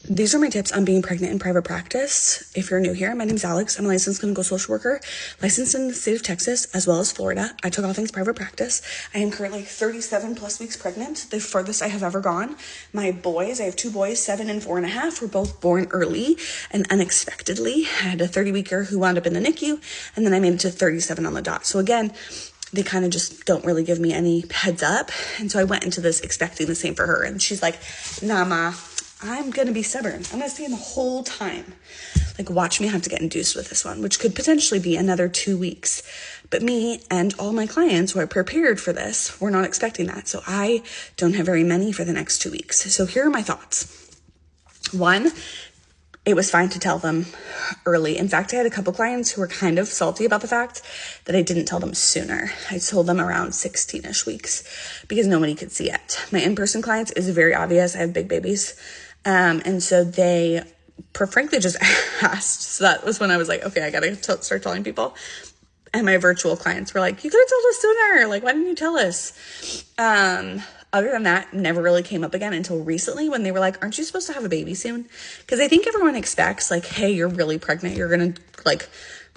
These are my tips on being pregnant in private practice. If you're new here, my name's Alex. I'm a licensed clinical social worker, licensed in the state of Texas as well as Florida. I took all things private practice. I am currently 37 plus weeks pregnant, the furthest I have ever gone. My boys, I have two boys, 7 and 4.5, were both born early and unexpectedly. I had a 30-weeker who wound up in the NICU, and then I made it to 37 on the dot. So again, they kind of just don't really give me any heads up. And so I went into this expecting the same for her. And she's like, nah, ma, I'm going to be stubborn. I'm going to stay in the whole time. Like, watch me have to get induced with this one, which could potentially be another 2 weeks. But me and all my clients who are prepared for this, we're not expecting that. So I don't have very many for the next 2 weeks. So here are my thoughts. One, it was fine to tell them early. In fact, I had a couple clients who were kind of salty about the fact that I didn't tell them sooner. I told them around 16-ish weeks because nobody could see it. My in-person clients is very obvious. I have big babies. And so they frankly just asked. So that was when I was like, okay, I got to start telling people. And my virtual clients were like, you could have told us sooner. Like, why didn't you tell us? Other than that, never really came up again until recently when they were like, aren't you supposed to have a baby soon? Because I think everyone expects like, hey, you're really pregnant. You're going to like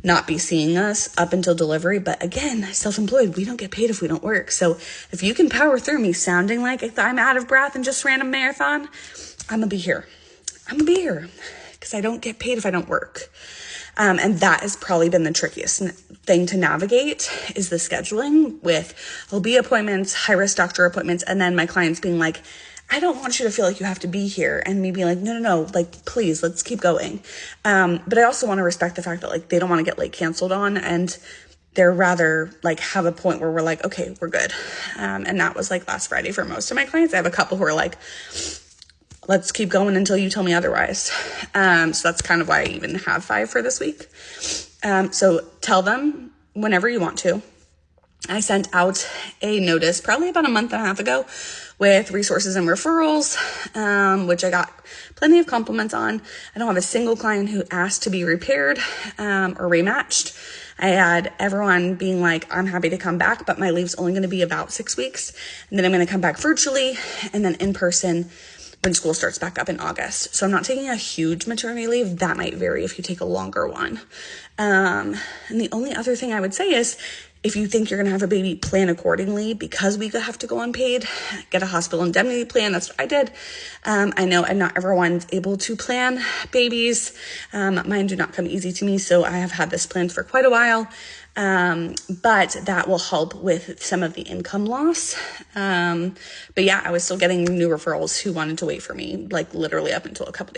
not be seeing us up until delivery. But again, self-employed, we don't get paid if we don't work. So if you can power through me sounding like I'm out of breath and just ran a marathon, I'm going to be here. I'm going to be here because I don't get paid if I don't work. And that has probably been the trickiest thing to navigate is the scheduling with OB appointments, high-risk doctor appointments, and then my clients being like, I don't want you to feel like you have to be here. And me being like, no, like, please, let's keep going. But I also want to respect the fact that like, they don't want to get like canceled on, and they're rather like have a point where we're like, okay, we're good. And that was like last Friday for most of my clients. I have a couple who are like, let's keep going until you tell me otherwise. So that's kind of why I even have 5 for this week. So tell them whenever you want to. I sent out a notice probably about a month and a half ago with resources and referrals, which I got plenty of compliments on. I don't have a single client who asked to be repaired or rematched. I had everyone being like, I'm happy to come back, but my leave's only going to be about 6 weeks. And then I'm going to come back virtually and then in person when school starts back up in August. So I'm not taking a huge maternity leave. That might vary if you take a longer one. And the only other thing I would say is if you think you're going to have a baby, plan accordingly because we have to go unpaid, get a hospital indemnity plan. That's what I did. I know not everyone's able to plan babies. Mine do not come easy to me. So I have had this planned for quite a while. But that will help with some of the income loss. But yeah, I was still getting new referrals who wanted to wait for me, like literally up until a couple days.